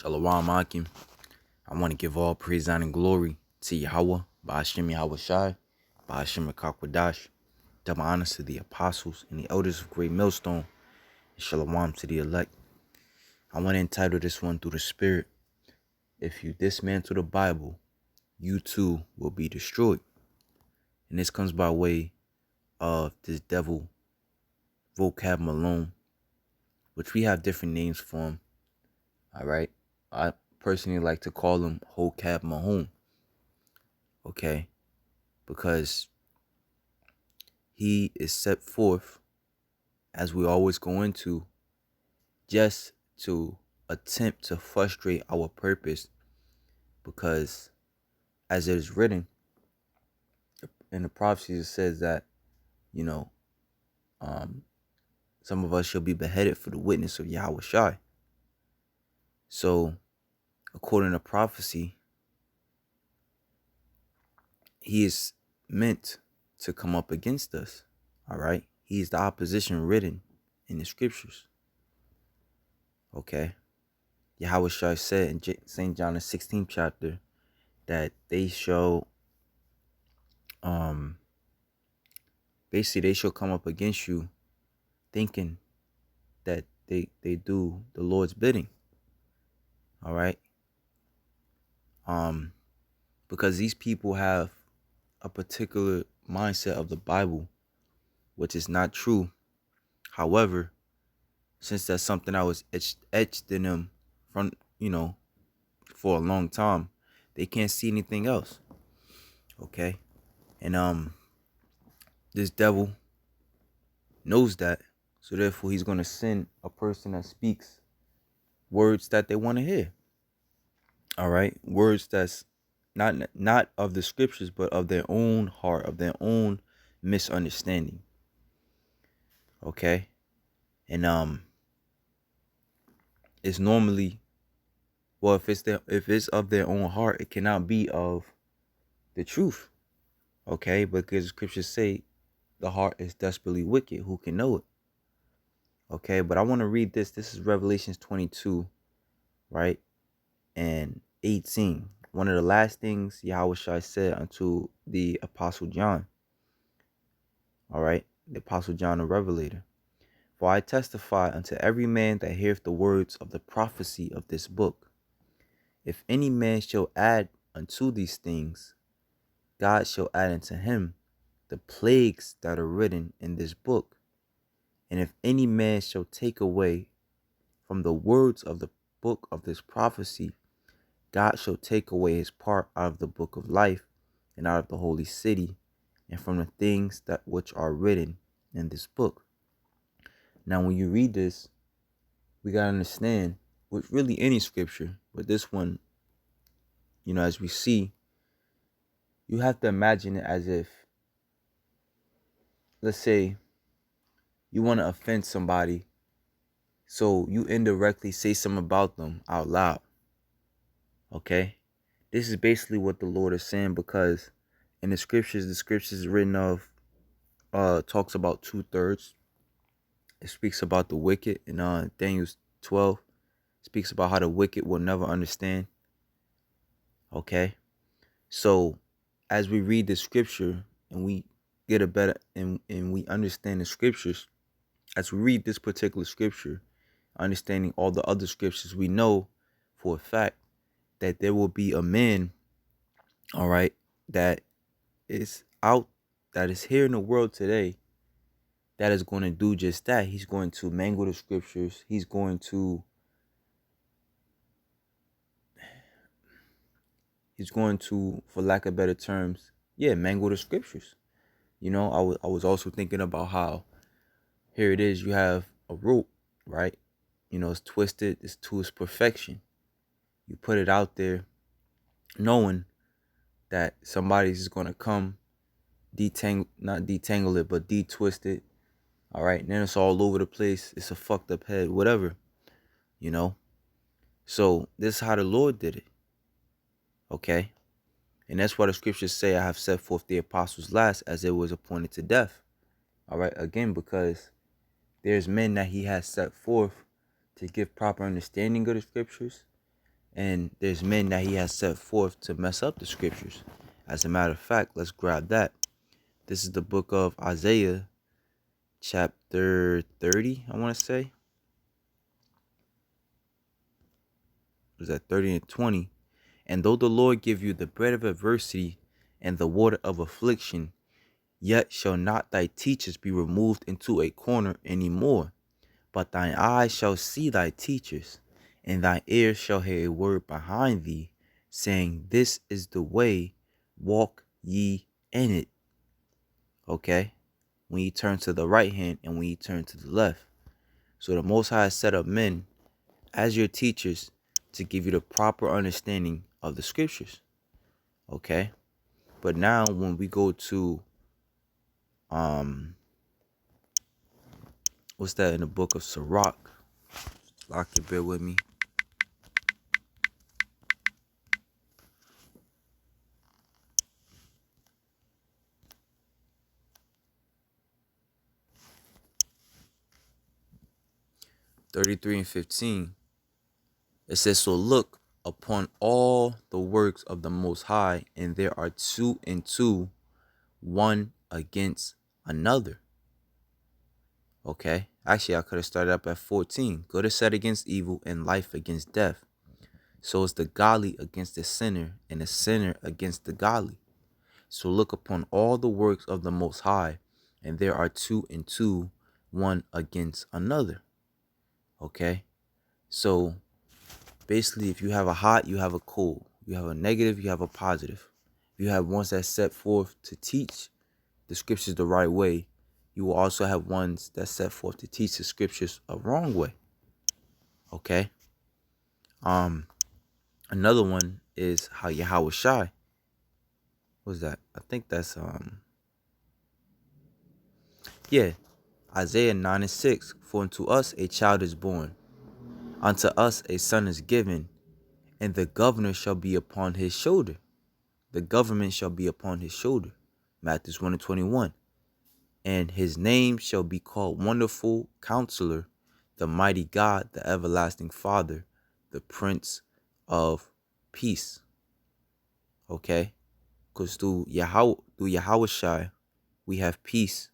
Shalom Akim. I want to give all praise, honor, and glory to Yahweh, Ba'ashem Yahweh Shai, Ba'ashem Kakwadash. Double honors to the apostles and the elders of Great Millstone, and Shalom to the elect. I want to entitle this one through the Spirit. If you dismantle the Bible, you too will be destroyed. And this comes by way of this devil, vocab Malone, which we have different names for him. All right. I personally like to call him Hocab Mahone. Okay. Because he is set forth, as we always go into, just to attempt to frustrate our purpose. Because as it is written in the prophecies, it says that, some of us shall be beheaded for the witness of Yahweh Shai. So, according to prophecy, he is meant to come up against us. All right. He is the opposition written in the scriptures. Okay. Yahweh Shai said in St. John the 16th chapter that they shall they shall come up against you thinking that they do the Lord's bidding. All right. Because these people have a particular mindset of the Bible, which is not true. However, since that's something I was etched in them from, for a long time, they can't see anything else. Okay. And this devil knows that. So therefore he's going to send a person that speaks words that they want to hear. All right. Words that's not of the scriptures, but of their own heart, of their own misunderstanding. Okay. And it's normally, well, if it's of their own heart, it cannot be of the truth. Okay, because the scriptures say the heart is desperately wicked. Who can know it? Okay, but I want to read this. This is Revelations 22, right? And 18. One of the last things Yahweh Shai said unto the Apostle John. All right, the Apostle John the Revelator. For I testify unto every man that heareth the words of the prophecy of this book. If any man shall add unto these things, God shall add unto him the plagues that are written in this book. And if any man shall take away from the words of the book of this prophecy, God shall take away his part out of the book of life and out of the holy city and from the things that which are written in this book. Now, when you read this, we got to understand, with really any scripture, but this one, as we see, you have to imagine it as if, let's say, you want to offend somebody, so you indirectly say something about them out loud. Okay? This is basically what the Lord is saying, because in the scriptures is written of, talks about 2/3. It speaks about the wicked in Daniel 12. It speaks about how the wicked will never understand. Okay? So, as we read the scripture and we get a better, and we understand the scriptures, as we read this particular scripture, understanding all the other scriptures, we know for a fact that there will be a man, all right, that is here in the world today, that is going to do just that. He's going to mangle the scriptures. He's going to for lack of better terms, mangle the scriptures. I was also thinking about how here it is, you have a rope, right? It's twisted, it's to its perfection. You put it out there knowing that somebody's just going to come not detangle it, but detwist it. All right. And then it's all over the place. It's a fucked up head, whatever, So this is how the Lord did it. Okay. And that's why the scriptures say, I have set forth the apostles last, as it was appointed to death. All right. Again, because there's men that he has set forth to give proper understanding of the scriptures. And there's men that he has set forth to mess up the scriptures. As a matter of fact, let's grab that. This is the book of Isaiah, chapter 30, I want to say. Was that 30 and 20? And though the Lord give you the bread of adversity and the water of affliction, yet shall not thy teachers be removed into a corner any more, but thine eyes shall see thy teachers, and thy ears shall hear a word behind thee, saying, This is the way, walk ye in it. Okay? When ye turn to the right hand and when ye turn to the left. So the Most High has set up men as your teachers to give you the proper understanding of the scriptures. Okay? But now when we go to what's that in the book of Sirach? Lock it, bear with me. (33 and 15). It says, So look upon all the works of the Most High, and there are two and two, one against another. Okay? Actually, I could have started up at 14. Good is set against evil, and life against death. So is the godly against the sinner, and the sinner against the godly. So look upon all the works of the Most High, and there are two and two, one against another. Okay? So basically, if you have a hot, you have a cold. You have a negative, you have a positive. If you have ones that set forth to teach the scriptures the right way, you will also have ones that set forth to teach the scriptures a wrong way. Okay? Another one is how Yahweh Shai. What's that? I think that's Isaiah 9 and 6. For unto us a child is born, unto us a son is given, and the governor shall be upon his shoulder. The government shall be upon his shoulder. Matthew 1 and 21. And his name shall be called Wonderful Counselor, the Mighty God, the Everlasting Father, the Prince of Peace. Okay? Because through Yahweh Shai, we have peace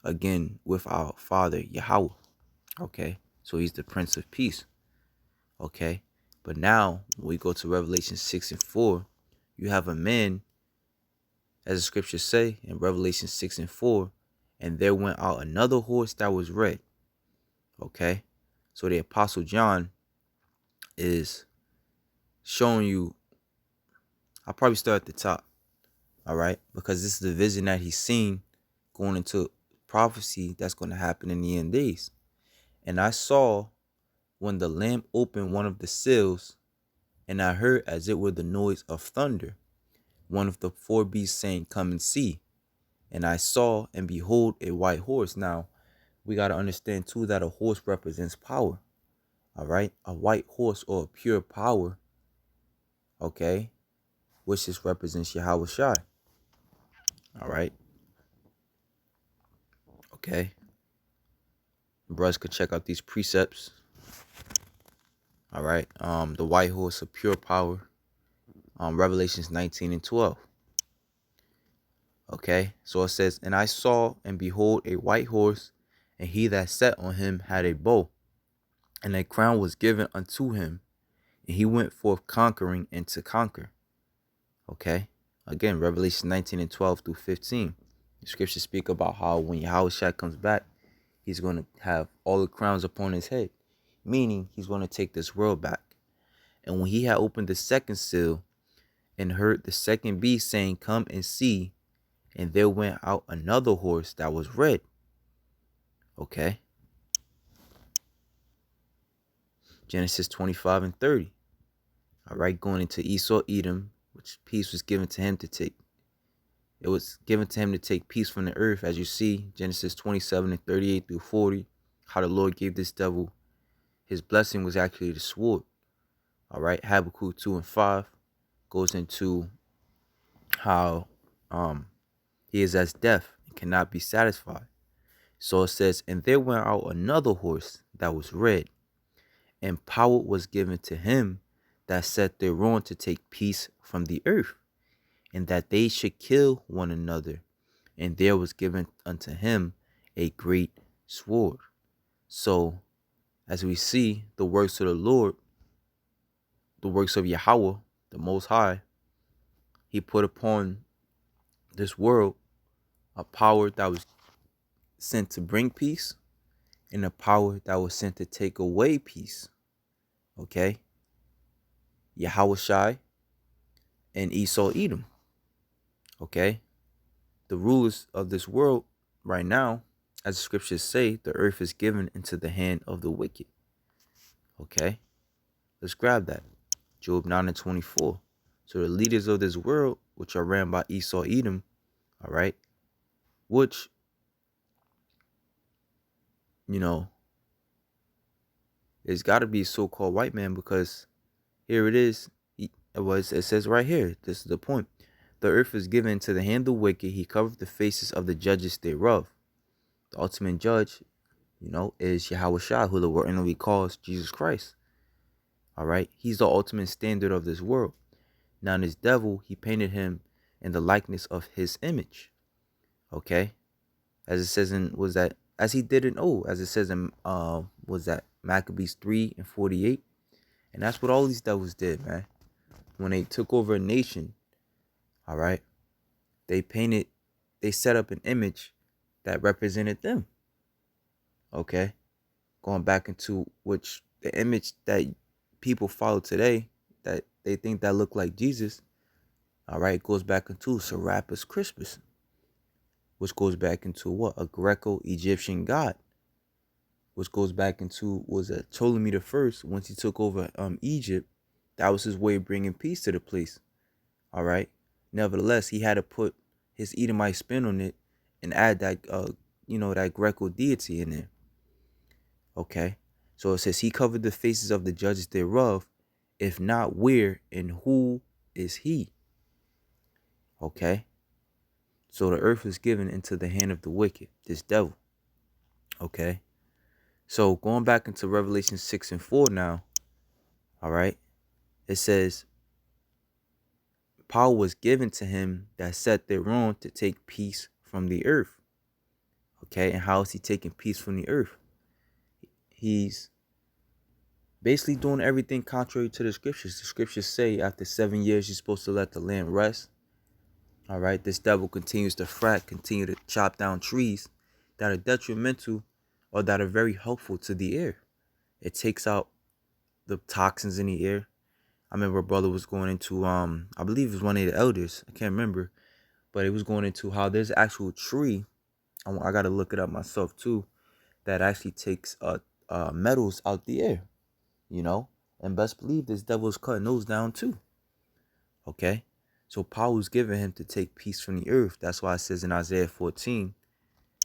again with our Father, Yahweh. Okay? So he's the Prince of Peace. Okay? But now, when we go to Revelation 6 and 4, you have a man, as the scriptures say in Revelation 6 and 4, and there went out another horse that was red. Okay? So the Apostle John is showing you, I'll probably start at the top. All right? Because this is the vision that he's seen going into prophecy that's going to happen in the end days. And I saw when the Lamb opened one of the seals, and I heard as it were the noise of thunder, one of the four beasts saying, Come and see. And I saw, and behold, a white horse. Now, we got to understand, too, that a horse represents power. All right? A white horse or a pure power, okay, which just represents Yahweh Shai. All right? Okay? Brothers could check out these precepts. All right? The white horse of pure power. Revelations 19 and 12. Okay, so it says, And I saw, and behold, a white horse, and he that sat on him had a bow, and a crown was given unto him, and he went forth conquering and to conquer. Okay, again, Revelation 19 and 12 through 15. The scriptures speak about how when Yahweh Shai comes back, he's going to have all the crowns upon his head, meaning he's going to take this world back. And when he had opened the second seal, and heard the second beast saying, Come and see, and there went out another horse that was red. Okay. Genesis 25 and 30. All right, going into Esau, Edom, which peace was given to him to take. It was given to him to take peace from the earth, as you see, Genesis 27 and 38 through 40, how the Lord gave this devil his blessing was actually the sword. All right, Habakkuk 2 and 5 goes into how he is as death and cannot be satisfied. So it says, And there went out another horse that was red, and power was given to him that set thereon to take peace from the earth, and that they should kill one another. And there was given unto him a great sword. So, as we see, the works of the Lord, the works of Yahweh, the Most High, he put upon this world a power that was sent to bring peace and a power that was sent to take away peace. Okay? Yahweh Shai and Esau Edom. Okay? The rulers of this world right now, as the scriptures say, the earth is given into the hand of the wicked. Okay? Let's grab that. Job 9 and 24. So the leaders of this world, which are ran by Esau Edom, all right, which, you know, it's got to be a so-called white man, because here it is. It says right here, this is the point. The earth is given to the hand of the wicked. He covered the faces of the judges thereof. The ultimate judge, is Yahweh Shah, who the word inwardly calls Jesus Christ. All right. He's the ultimate standard of this world. Now, this devil, he painted him in the likeness of his image. Okay. As it says as he did in as it says in, was that Maccabees 3 and 48. And that's what all these devils did, man. When they took over a nation, all right, they set up an image that represented them. Okay. Going back into which the image that people follow today, that they think that look like Jesus, all right, goes back into Serapis Christus, which goes back into what? A Greco-Egyptian god, which goes back into, was a Ptolemy the First. Once he took over Egypt, that was his way of bringing peace to the place. All right. Nevertheless, he had to put his Edomite spin on it and add that, that Greco deity in there. Okay. So it says he covered the faces of the judges thereof. If not, where and who is he? Okay. So the earth is given into the hand of the wicked, this devil. Okay. So going back into Revelation 6 and 4 now. All right. It says, power was given to him that sat thereon to take peace from the earth. Okay. And how is he taking peace from the earth? He's basically doing everything contrary to the scriptures. The scriptures say after 7 years, you're supposed to let the land rest. All right. This devil continues to continue to chop down trees that are detrimental or that are very helpful to the air. It takes out the toxins in the air. I remember a brother was going into, I believe it was one of the elders. I can't remember. But it was going into how there's an actual tree. I got to look it up myself too. That actually takes metals out the air. And best believe this devil is cutting those down too. Okay. So power was given him to take peace from the earth. That's why it says in Isaiah 14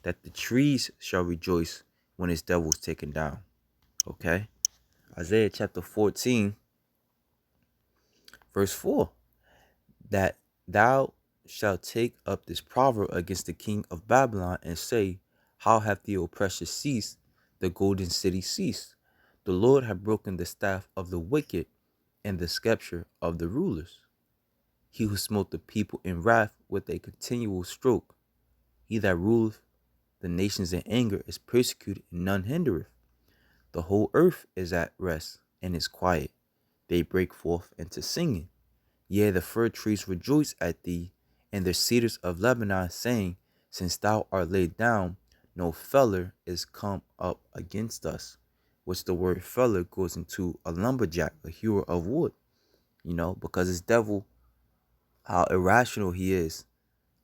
that the trees shall rejoice when his devil is taken down. Okay. Isaiah chapter 14, verse 4. That thou shalt take up this proverb against the king of Babylon and say, how hath the oppressor ceased, the golden city ceased? The Lord hath broken the staff of the wicked and the scepter of the rulers. He who smote the people in wrath with a continual stroke. He that ruleth the nations in anger is persecuted, and none hindereth. The whole earth is at rest and is quiet. They break forth into singing. Yea, the fir trees rejoice at thee, and the cedars of Lebanon, saying, since thou art laid down, no feller is come up against us. Which the word feller goes into a lumberjack, a hewer of wood. Because this devil, how irrational he is,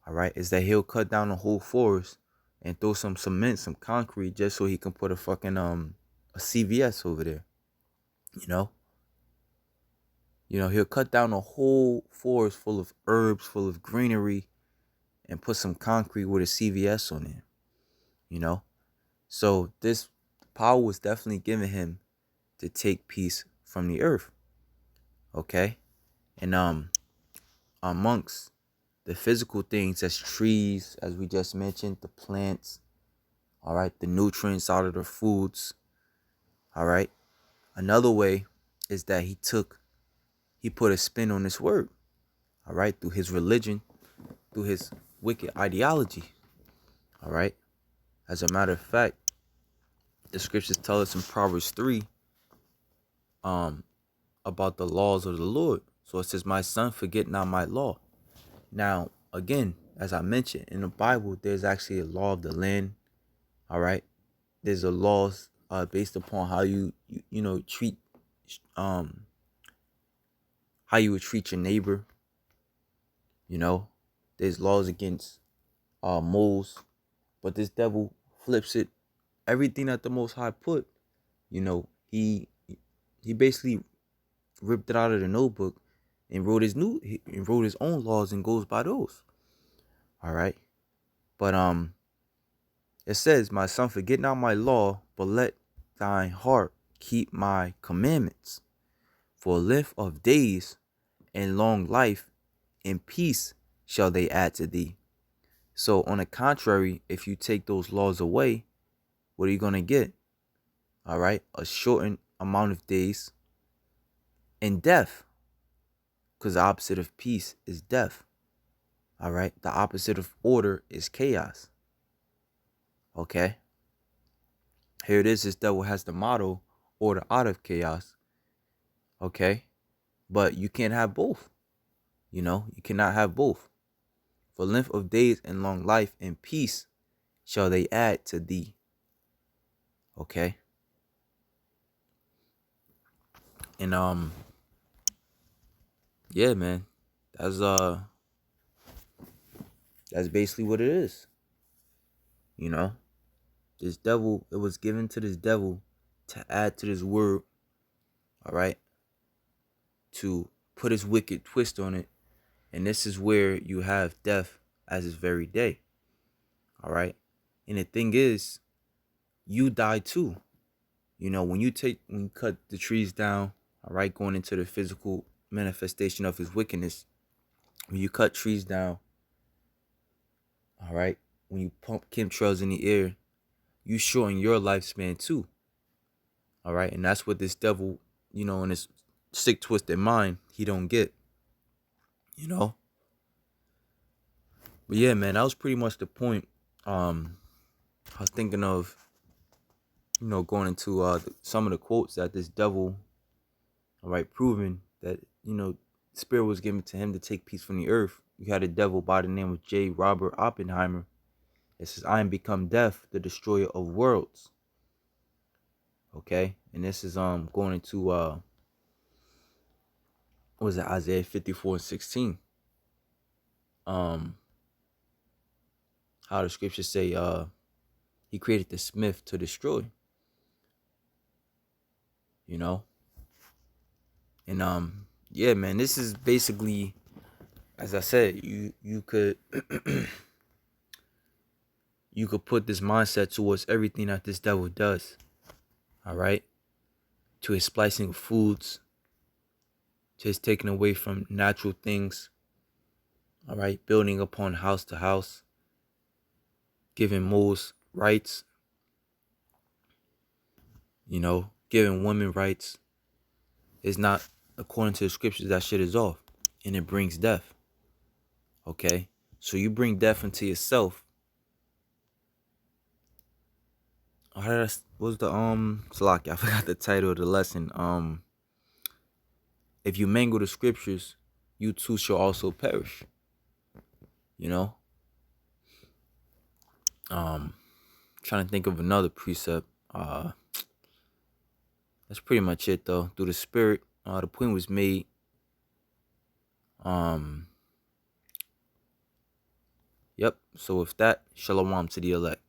all right, is that he'll cut down the whole forest and throw some cement, some concrete, just so he can put a fucking a CVS over there. He'll cut down a whole forest full of herbs, full of greenery, and put some concrete with a CVS on it. So this power was definitely given him to take peace from the earth. Okay. And amongst the physical things, as trees, as we just mentioned, the plants, all right, the nutrients out of the foods, all right. Another way is that he took he put a spin on this word, all right, through his religion, through his wicked ideology, all right. As a matter of fact, the scriptures tell us in Proverbs 3 about the laws of the Lord. So it says, my son, forget not my law. Now, again, as I mentioned, in the Bible, there's actually a law of the land, all right. There's a laws based upon how you treat how you would treat your neighbor. There's laws against moles, but this devil flips it. Everything that the Most High put, he basically ripped it out of the notebook and wrote his own laws and goes by those. All right. But it says, my son, forget not my law, but let thine heart keep my commandments. For length of days and long life and peace shall they add to thee. So on the contrary, if you take those laws away, what are you going to get? All right. A shortened amount of days and death. Because the opposite of peace is death. All right. The opposite of order is chaos. Okay. Here it is. This devil has the motto, order out of chaos. Okay. But you can't have both. You cannot have both. For length of days and long life and peace shall they add to thee. Okay. And yeah, man. That's basically what it is. This devil, it was given to this devil to add to this word, all right, to put his wicked twist on it. And this is where you have death as its very day, all right. And the thing is, you die too. When you cut the trees down, all right, going into the physical manifestation of his wickedness, when you cut trees down, all right, when you pump chemtrails in the air, you shorten your lifespan too. All right. And that's what this devil, in his sick, twisted mind, he don't get. But yeah, man, that was pretty much the point. I was thinking of, going into some of the quotes that this devil, all right, proving that, spirit was given to him to take peace from the earth. You had a devil by the name of J. Robert Oppenheimer. It says, I am become death, the destroyer of worlds. Okay. And this is going into what was it, Isaiah 54:16. How the scriptures say he created the smith to destroy. And yeah, man, this is basically, as I said, you could you could put this mindset towards everything that this devil does. All right. To his splicing of foods, to his taking away from natural things. All right. Building upon house to house. Giving moles rights. Giving women rights. Is not according to the scriptures. That shit is off. And it brings death. Okay. So you bring death into yourself. What was the Salaki? I forgot the title of the lesson. If you mangle the scriptures, you too shall also perish. Trying to think of another precept. That's pretty much it though. Through the spirit, the point was made. Yep. So with that, shalom to the elect.